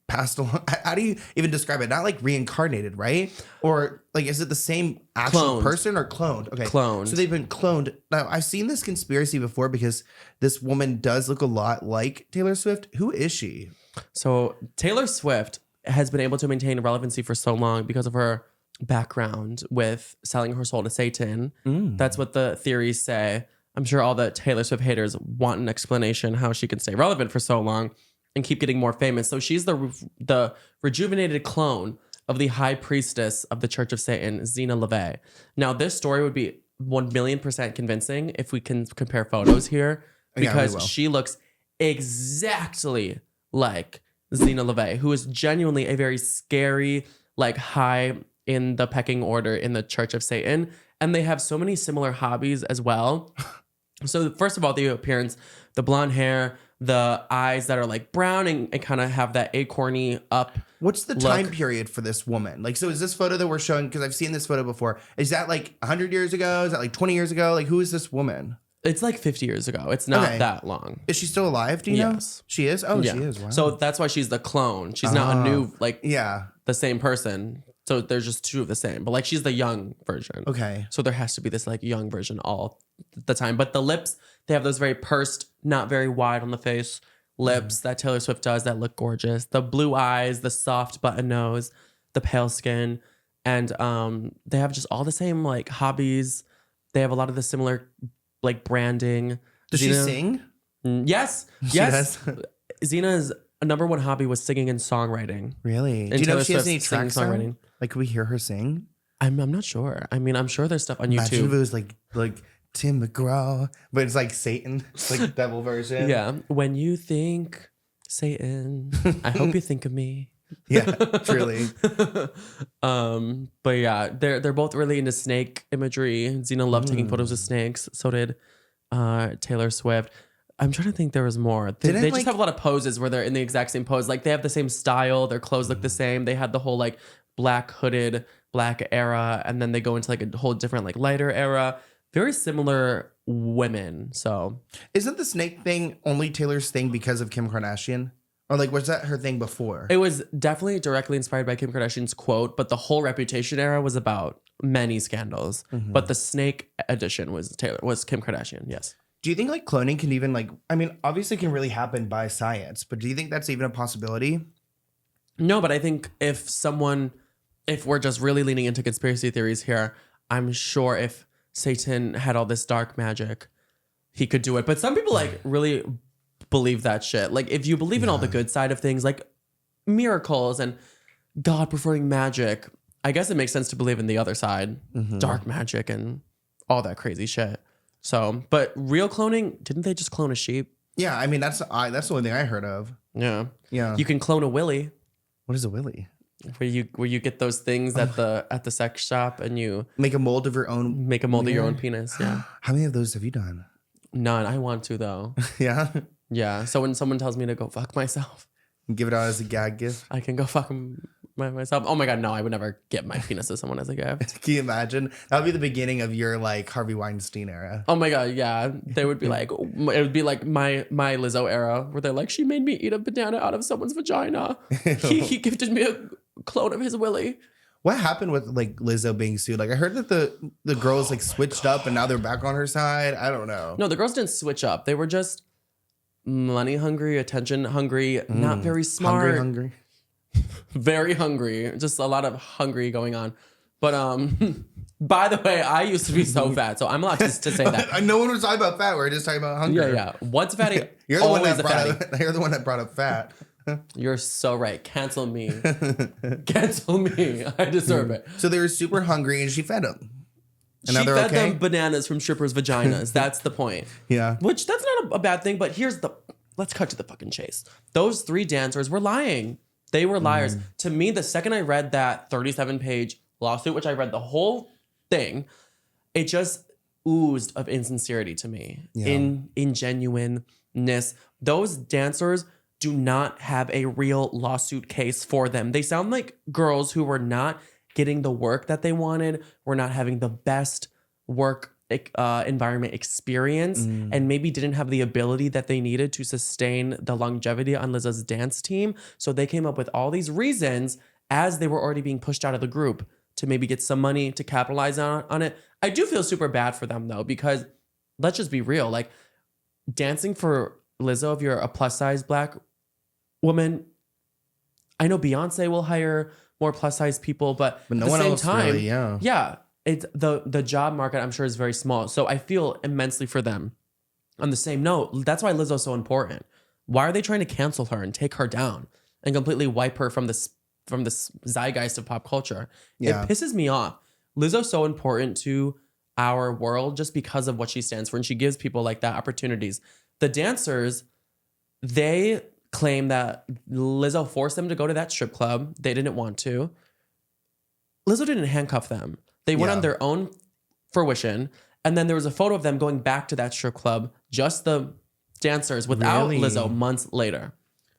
passed along. How do you even describe it? Not like reincarnated, right? Or like, is it the same actual person or cloned? Okay. Cloned. So they've been cloned. Now, I've seen this conspiracy before because this woman does look a lot like Taylor Swift. Who is she? So Taylor Swift has been able to maintain relevancy for so long because of her background with selling her soul to Satan. That's what the theories say. I'm sure all the Taylor Swift haters want an explanation how she can stay relevant for so long and keep getting more famous. So she's the rejuvenated clone of the high priestess of the Church of Satan, Zena LeVay. Now, this story would be 1,000,000% convincing if we can compare photos here, because she looks exactly like Zena LeVay, who is genuinely a very scary, like high in the pecking order in the Church of Satan. And they have so many similar hobbies as well. So first of all, the appearance, the blonde hair, the eyes that are like brown and kind of have that acorny up. What's the time period for this woman? Like, so is this photo that we're showing, because I've seen this photo before, is that like 100 years ago? Is that like 20 years ago? Like, who is this woman? It's like 50 years ago. It's not that long. Is she still alive? Do you know? She is? Oh, yeah. She is. Wow. So that's why she's the clone. She's not a new, like, the same person. So there's just two of the same. But like, she's the young version. Okay. So there has to be this like young version all the time. But the lips, they have those very pursed, not very wide on the face lips that Taylor Swift does that look gorgeous. The blue eyes, the soft button nose, the pale skin. And they have just all the same like hobbies. They have a lot of the similar like branding. Does she sing? Yes. Yes. Zena's number one hobby was singing and songwriting. Really? Do you know if she has any tracks songwriting? Like, could we hear her sing? I'm not sure. I mean, I'm sure there's stuff on YouTube. Imagine if it was like Tim McGraw, but it's like Satan, it's like devil version. Yeah. When you think Satan, I hope you think of me. Yeah, truly. But yeah, they're both really into snake imagery. Zena loved taking photos of snakes. So did Taylor Swift. I'm trying to think there was more. They just have a lot of poses where they're in the exact same pose. Like they have the same style. Their clothes look the same. They had the whole like black hooded black era, and then they go into like a whole different like lighter era. Very similar women. So isn't the snake thing only Taylor's thing because of Kim Kardashian? Or like, was that her thing before? It was definitely directly inspired by Kim Kardashian's quote, but the whole Reputation era was about many scandals. But the snake edition was Kim Kardashian. Yes. Do you think like cloning can even like, I mean, obviously it can really happen by science, but do you think that's even a possibility? No, but I think if we're just really leaning into conspiracy theories here, I'm sure if Satan had all this dark magic, he could do it. But some people like really believe that shit. Like if you believe in all the good side of things, like miracles and God preferring magic, I guess it makes sense to believe in the other side, dark magic and all that crazy shit. So, but real cloning, didn't they just clone a sheep? Yeah, I mean that's the only thing I heard of. Yeah. Yeah. You can clone a willy. What is a willy? Where you get those things at the sex shop and you Make a mold of your own. make a mold of your own penis. Yeah. How many of those have you done? None. I want to though. Yeah. Yeah. So when someone tells me to go fuck myself, Give it out as a gag gift. I can go fuck myself. Oh my God, no, I would never get my penis to someone as a gift. Can you imagine? That would be the beginning of your like Harvey Weinstein era. Oh my God, yeah. They would be like, it would be like my Lizzo era where they're like, she made me eat a banana out of someone's vagina. He gifted me a clone of his willy. What happened with like Lizzo being sued? Like I heard that the girls like switched up and now they're back on her side. I don't know. No, the girls didn't switch up. They were just money hungry, attention hungry, not very smart. Hungry. Very hungry. Just a lot of hungry going on. But by the way, I used to be so fat, so I'm allowed to say that. No one was talking about fat. We're just talking about hunger. Yeah. Once fatty, You're the one always that a fatty. you're the one that brought up fat. You're so right. Cancel me. Cancel me. I deserve it. So they were super hungry and she fed them. And She now they're fed okay? them bananas from strippers' vaginas. That's the point. Yeah. Which that's not a bad thing, but let's cut to the fucking chase. Those 3 dancers were lying. They were liars. To me, the second I read that 37-page lawsuit, which I read the whole thing, it just oozed of insincerity to me. Yeah. Ingenuineness. Those dancers do not have a real lawsuit case for them. They sound like girls who were not getting the work that they wanted, were not having the best work environment experience, and maybe didn't have the ability that they needed to sustain the longevity on Lizzo's dance team. So they came up with all these reasons as they were already being pushed out of the group to maybe get some money to capitalize on it. I do feel super bad for them though, because let's just be real. Like dancing for Lizzo, if you're a plus size Black woman, I know Beyonce will hire more plus size people, but no at the one same else time, really, yeah. It's the job market, I'm sure, is very small. So I feel immensely for them. On the same note, that's why Lizzo's so important. Why are they trying to cancel her and take her down and completely wipe her from this zeitgeist of pop culture? Yeah. It pisses me off. Lizzo's so important to our world just because of what she stands for, and she gives people like that opportunities. The dancers, they claim that Lizzo forced them to go to that strip club. They didn't want to. Lizzo didn't handcuff them. They went on their own fruition. And then there was a photo of them going back to that strip club, just the dancers without Really? Lizzo months later.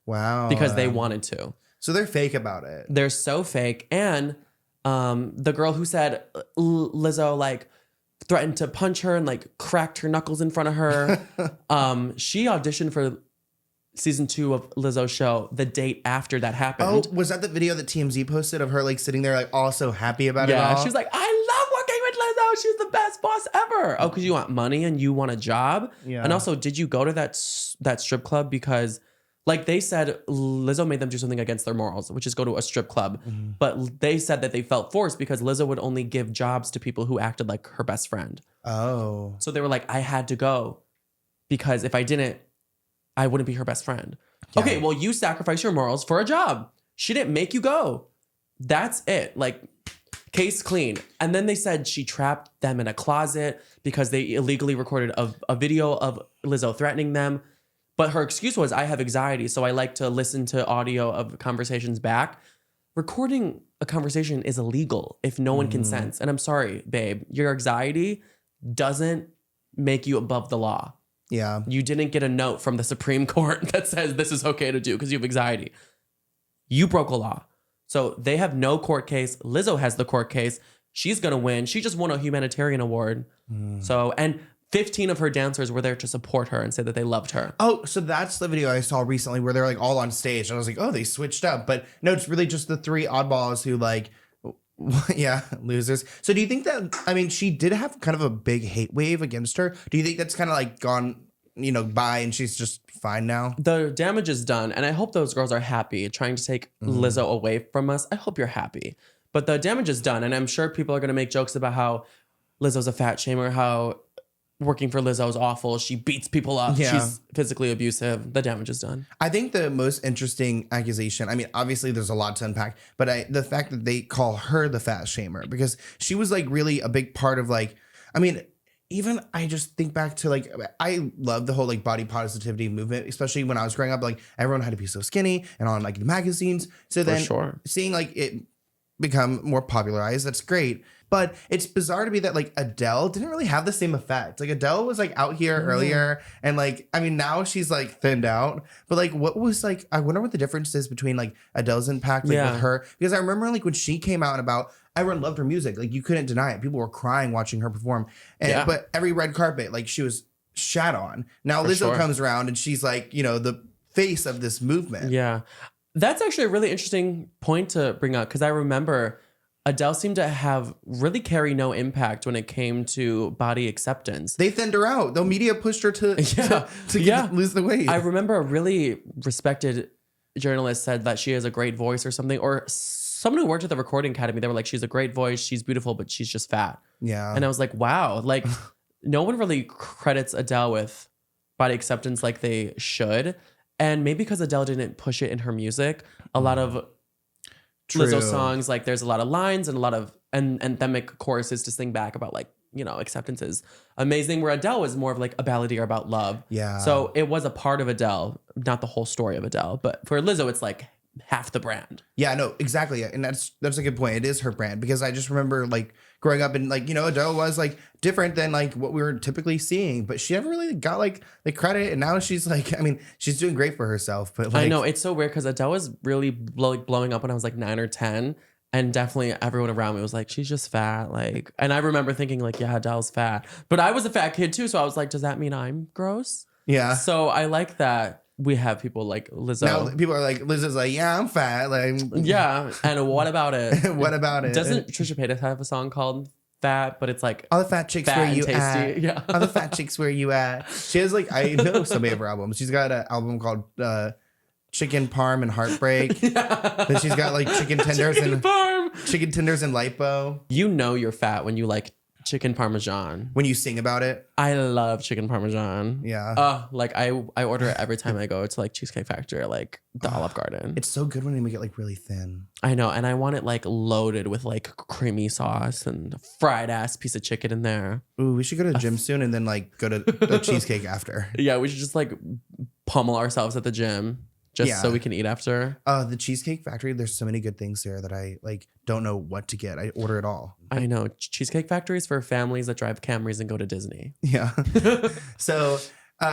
Wow. Because they wanted to. So they're fake about it. They're so fake. And the girl who said Lizzo like threatened to punch her and like cracked her knuckles in front of her. She auditioned for season 2 of Lizzo's show the date after that happened. Oh, was that the video that TMZ posted of her like sitting there like all so happy about it all? Yeah, she was like, I love working with Lizzo. She's the best boss ever. Oh, because you want money and you want a job? Yeah. And also, did you go to that strip club because, like they said, Lizzo made them do something against their morals, which is go to a strip club. Mm-hmm. But they said that they felt forced because Lizzo would only give jobs to people who acted like her best friend. Oh. So they were like, I had to go because if I didn't, I wouldn't be her best friend. Yeah. Okay, well, you sacrifice your morals for a job. She didn't make you go. That's it. Like, case clean. And then they said she trapped them in a closet because they illegally recorded a video of Lizzo threatening them. But her excuse was, I have anxiety, so I like to listen to audio of conversations back. Recording a conversation is illegal if no one consents. And I'm sorry, babe, your anxiety doesn't make you above the law. Yeah. You didn't get a note from the Supreme Court that says this is okay to do because you have anxiety. You broke a law. So they have no court case. Lizzo has the court case. She's going to win. She just won a humanitarian award. So, and 15 of her dancers were there to support her and say that they loved her. Oh, so that's the video I saw recently where they're like all on stage. And I was like, oh, they switched up. But no, it's really just the 3 oddballs who like Yeah, losers. So do you think that, I mean, she did have kind of a big hate wave against her. Do you think that's kind of like gone, by and she's just fine now? The damage is done, and I hope those girls are happy trying to take Lizzo away from us. I hope you're happy. But the damage is done, and I'm sure people are going to make jokes about how Lizzo's a fat shamer, how working for Lizzo is awful. She beats people up. Yeah. She's physically abusive. The damage is done. I think the most interesting accusation, I mean, obviously there's a lot to unpack, but the fact that they call her the fat shamer, because she was like really a big part of like, I mean, even I just think back to like, I love the whole like body positivity movement, especially when I was growing up, like everyone had to be so skinny and on like the magazines. So then seeing like it become more popularized, that's great. But it's bizarre to me that like Adele didn't really have the same effect. Like Adele was like out here earlier, and like, I mean, now she's like thinned out. But like, what was like, I wonder what the difference is between like Adele's impact like with her, because I remember like when she came out and about, everyone loved her music. Like you couldn't deny it. People were crying watching her perform. And but every red carpet, like she was shat on. Now Lizzo comes around and she's like, the face of this movement. Yeah, that's actually a really interesting point to bring up, because I remember Adele seemed to really carry no impact when it came to body acceptance. They thinned her out. The media pushed her to lose the weight. I remember a really respected journalist said that she has a great voice or something, or someone who worked at the Recording Academy. They were like, she's a great voice, she's beautiful, but she's just fat. Yeah. And I was like, wow, like no one really credits Adele with body acceptance like they should. And maybe because Adele didn't push it in her music, a lot of Lizzo songs, like there's a lot of lines and a lot of anthemic choruses to sing back about like, acceptance is amazing, where Adele was more of like a balladeer about love. Yeah. So it was a part of Adele, not the whole story of Adele. But for Lizzo, it's like half the brand. Yeah, no, exactly. And that's a good point. It is her brand, because I just remember like growing up and like, Adele was like different than like what we were typically seeing, but she never really got like the credit. And now she's like, I mean, she's doing great for herself, but like, I know it's so weird because Adele was really blowing up when I was like 9 or 10. And definitely everyone around me was like, she's just fat. Like, and I remember thinking like, yeah, Adele's fat, but I was a fat kid too. So I was like, does that mean I'm gross? Yeah. So I like that we have people like Lizzo. Now people are like, Lizzo's like, yeah, I'm fat. Like, yeah. And what about it? What about it? Doesn't Trisha Paytas have a song called Fat? But it's like, all the fat chicks where you at? Yeah. All the fat chicks where you at? She has like, I know so many of her albums. She's got an album called Chicken Parm and Heartbreak. Then she's got like chicken tenders and lipo. You're fat when you like chicken parmesan. When you sing about it. I love chicken parmesan. Yeah. Like I order it every time I go to like Cheesecake Factory or like the Olive Garden. It's so good when they make it like really thin. I know, and I want it like loaded with like creamy sauce and a fried ass piece of chicken in there. Ooh, we should go to the gym soon and then like go to the cheesecake after. Yeah, we should just like pummel ourselves at the gym. Just so we can eat after. The Cheesecake Factory, there's so many good things there that I like don't know what to get. I order it all. I know. Cheesecake Factory is for families that drive Camrys and go to Disney. Yeah. So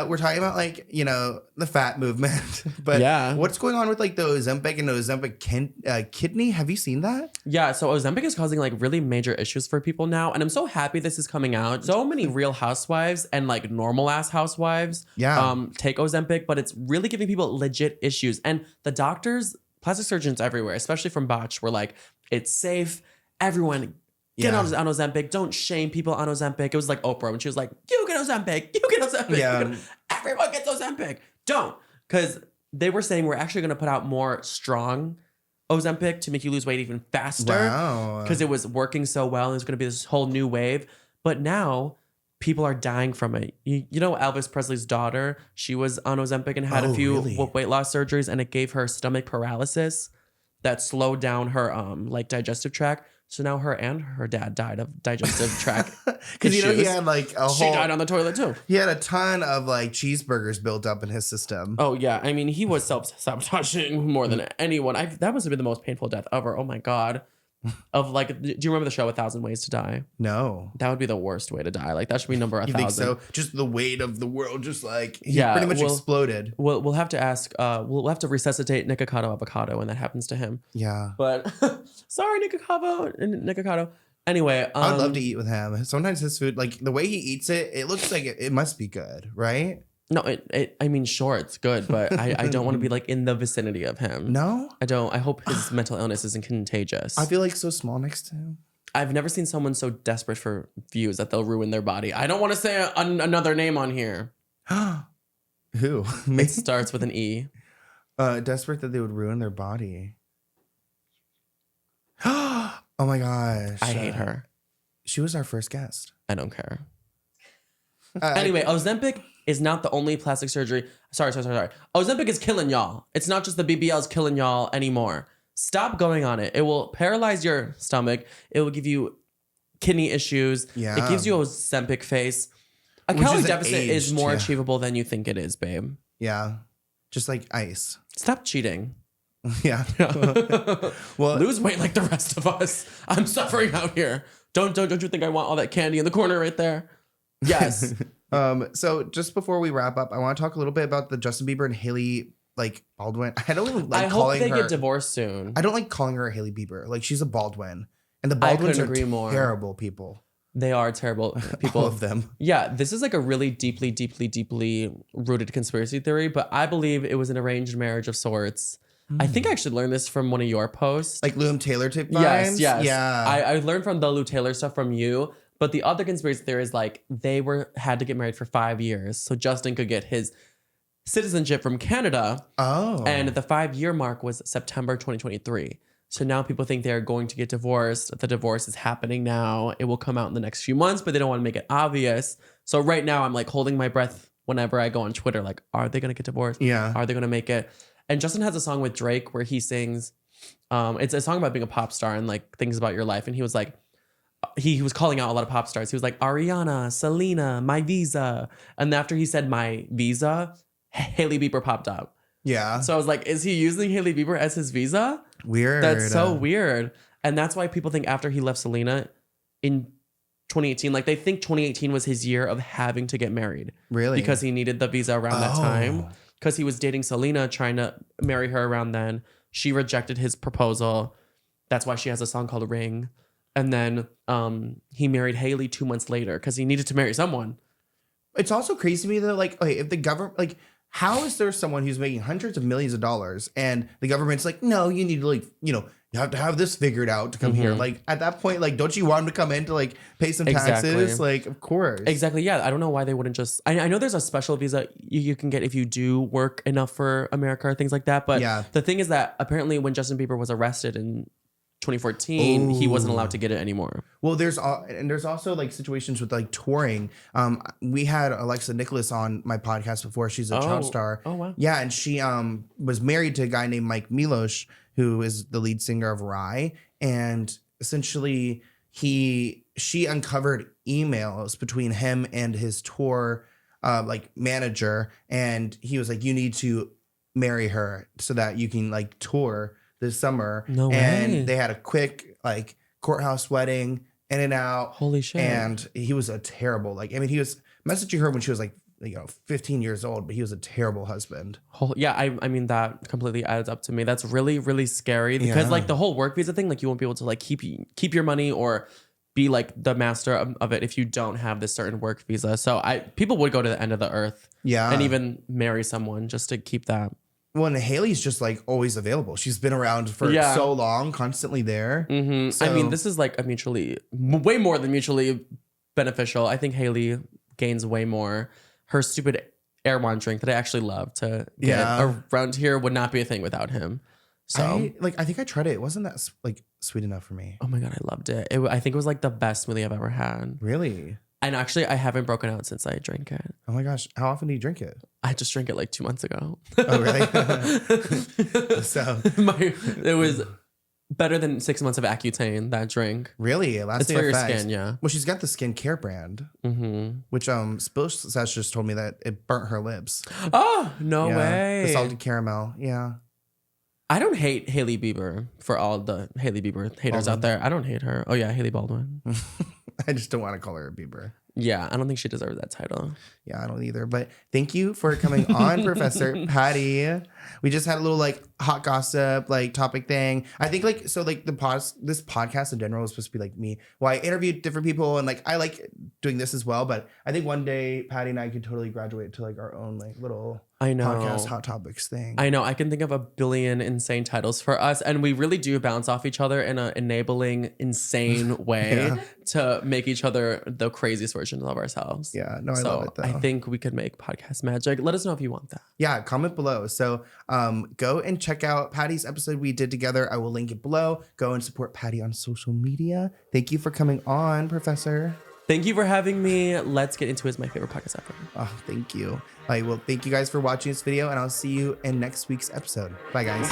we're talking about like, the fat movement. But what's going on with like the Ozempic and the Ozempic kidney? Have you seen that? Yeah. So Ozempic is causing like really major issues for people now. And I'm so happy this is coming out. So many real housewives and like normal ass housewives take Ozempic, but it's really giving people legit issues. And the doctors, plastic surgeons everywhere, especially from Botch, were like, it's safe. Everyone get on Ozempic. Don't shame people on Ozempic. It was like Oprah when she was like, you get Ozempic. You get Ozempic. Yeah. Everyone gets Ozempic. Don't. Because they were saying we're actually going to put out more strong Ozempic to make you lose weight even faster. Wow. Because it was working so well. And there's going to be this whole new wave. But now people are dying from it. You know Elvis Presley's daughter? She was on Ozempic and had a few weight loss surgeries. And it gave her stomach paralysis that slowed down her like digestive tract. So now her and her dad died of digestive tract because he had like she died on the toilet too. He had a ton of like cheeseburgers built up in his system. Oh yeah, I mean he was self-sabotaging more than anyone. That must have been the most painful death ever. Oh my god. Of like, do you remember the show 1,000 Ways to Die? No, that would be the worst way to die. Like that should be number 1,000. You think so? Just the weight of the world, just like pretty much exploded. We'll have to ask. We'll have to resuscitate Nikocado Avocado when that happens to him. Yeah, but sorry, Nikocado. Anyway, I'd love to eat with him. Sometimes his food, like the way he eats it, it looks like it must be good, right? No, I mean, sure, it's good, but I don't want to be like in the vicinity of him. No? I don't. I hope his mental illness isn't contagious. I feel like so small next to him. I've never seen someone so desperate for views that they'll ruin their body. I don't want to say another name on here. Who? It starts with an E. Desperate that they would ruin their body. Oh my gosh. I hate her. She was our first guest. I don't care. Anyway, Ozempic is not the only plastic surgery. Sorry. Ozempic is killing y'all. It's not just the BBLs killing y'all anymore. Stop going on it. It will paralyze your stomach. It will give you kidney issues. Yeah. It gives you a Ozempic face. A Which calorie is deficit is aged, more yeah. achievable than you think it is, babe. Yeah. Just like ice. Stop cheating. Yeah. Well, lose weight like the rest of us. I'm suffering out here. Don't you think I want all that candy in the corner right there? Yes. So just before we wrap up, I want to talk a little bit about the Justin Bieber and Hailey Baldwin. I don't even like calling her. I hope they get divorced soon. I don't like calling her Hailey Bieber. Like she's a Baldwin, and the Baldwins are terrible people. They are terrible people. All of them. Yeah, this is like a really deeply, deeply, deeply rooted conspiracy theory, but I believe it was an arranged marriage of sorts. I think I actually learned this from one of your posts. Like Lil Taylor type vibes? Yes. Yeah. I learned from the Lil Taylor stuff from you, but the other conspiracy theory is like they had to get married for 5 years so Justin could get his citizenship from Canada. Oh. And the 5-year mark was September 2023. So now people think they're going to get divorced. The divorce is happening now. It will come out in the next few months, but they don't want to make it obvious. So right now I'm like holding my breath whenever I go on Twitter. Like, are they going to get divorced? Yeah. Are they going to make it? And Justin has a song with Drake where he sings, it's a song about being a pop star and like things about your life. And he was like, he was calling out a lot of pop stars. He was like, Ariana, Selena, my visa. And after he said my visa, Hailey Bieber popped up. Yeah. So I was like, is he using Hailey Bieber as his visa? Weird. That's so weird. And that's why people think after he left Selena in 2018, like they think 2018 was his year of having to get married. Really? Because he needed the visa around that time. Because he was dating Selena, trying to marry her around then. She rejected his proposal. That's why she has a song called Ring. And then he married Hailey 2 months later because he needed to marry someone. It's also crazy to me that like, okay, if the government, like, how is there someone who's making hundreds of millions of dollars and the government's like, no, you need to like, you have to have this figured out to come here. Like at that point, like, don't you want him to come in to like pay some taxes? Like, of course. Exactly. Yeah. I don't know why they wouldn't just, I know there's a special visa you can get if you do work enough for America or things like that. But yeah. The thing is that apparently when Justin Bieber was arrested in 2014, he wasn't allowed to get it anymore. Well, there's also like situations with like touring. We had Alexa Nicholas on my podcast before. She's a child star. Oh wow. Yeah, and she was married to a guy named Mike Milosh, who is the lead singer of Rye, and essentially she uncovered emails between him and his tour like manager, and he was like, you need to marry her so that you can like tour this summer. No way. And they had a quick like courthouse wedding, in and out. Holy shit. And he was a terrible, like, I mean, he was messaging her when she was like, 15 years old, but he was a terrible husband. Yeah, I mean, that completely adds up to me. That's really, really scary because like the whole work visa thing, like you won't be able to like keep your money or be like the master of it if you don't have this certain work visa. So people would go to the end of the earth. Yeah. And even marry someone just to keep that. Well, and Hailey's just like always available. She's been around for so long, constantly there. Mm-hmm. So, I mean, this is like a way more than mutually beneficial. I think Hailey gains way more. Her stupid Erewhon drink that I actually love to get around here would not be a thing without him. So I think I tried it. It wasn't that like sweet enough for me. Oh my God, I loved it. I think it was like the best smoothie I've ever had. Really? And actually, I haven't broken out since I drank it. Oh my gosh. How often do you drink it? I just drank it like 2 months ago. Oh, really? So it was better than 6 months of Accutane, that drink. Really? It it's for your skin, yeah. Well, she's got the skincare brand, which Spill Sash just told me that it burnt her lips. Oh, no way. The salted caramel. Yeah. I don't hate Hailey Bieber for all the Hailey Bieber haters out there. I don't hate her. Oh, yeah, Hailey Baldwin. I just don't want to call her a Bieber. Yeah, I don't think she deserves that title. Yeah, I don't either. But thank you for coming on, Professor Patty. We just had a little like hot gossip, like topic thing. I think like, so like this podcast in general is supposed to be like me. Well, I interviewed different people and like, I like doing this as well, but I think one day Patty and I could totally graduate to like our own like little podcast hot topics thing. I know. I can think of a billion insane titles for us, and we really do bounce off each other in an enabling, insane way to make each other the craziest versions of ourselves. Yeah, no, I love it though. I think we could make podcast magic. Let us know if you want that. Yeah, comment below. So go and check out Patty's episode we did together. I will link it below. Go and support Patty on social media. Thank you for coming on, Professor. Thank you for having me. Let's get into it. It's my favorite podcast ever. Oh, thank you. All right, well, thank you guys for watching this video, and I'll see you in next week's episode. Bye, guys.